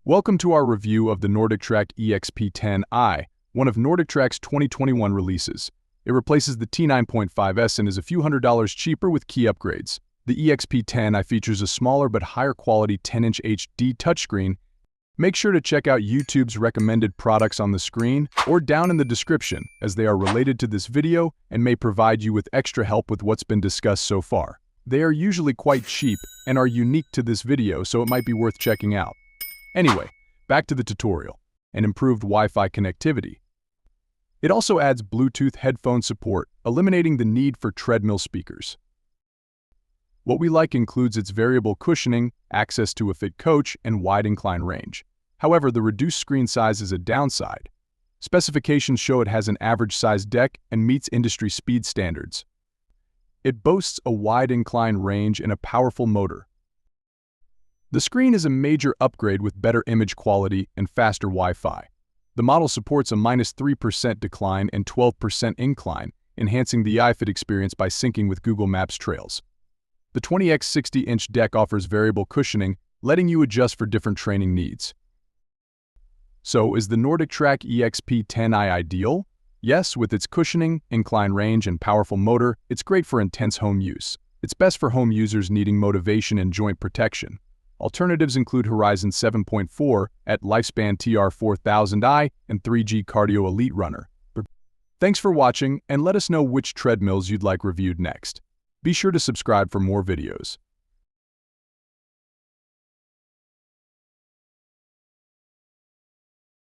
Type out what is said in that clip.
Welcome to our review of the NordicTrack EXP 10i, one of NordicTrack's 2021 releases. It replaces the T9.5S and is a few $100s cheaper with key upgrades. The EXP 10i features a smaller but higher quality 10-inch HD touchscreen. Make sure to check out YouTube's recommended products on the screen or down in the description, as they are related to this video and may provide you with extra help with what's been discussed so far. They are usually quite cheap and are unique to this video, so it might be worth checking out. Anyway, back to the tutorial and improved Wi-Fi connectivity. It also adds Bluetooth headphone support, eliminating the need for treadmill speakers. What we like includes its variable cushioning, access to a fit coach, and wide incline range. However, the reduced screen size is a downside. Specifications show it has an average-sized deck and meets industry speed standards. It boasts a wide incline range and a powerful motor. The screen is a major upgrade with better image quality and faster Wi-Fi. The model supports a -3% decline and 12% incline, enhancing the iFit experience by syncing with Google Maps trails. The 20x 60-inch deck offers variable cushioning, letting you adjust for different training needs. So, is the NordicTrack EXP 10i ideal? Yes, with its cushioning, incline range, and powerful motor, it's great for intense home use. It's best for home users needing motivation and joint protection. Alternatives include Horizon 7.4 at Lifespan TR4000i and 3G Cardio Elite Runner. Thanks for watching, and let us know which treadmills you'd like reviewed next. Be sure to subscribe for more videos.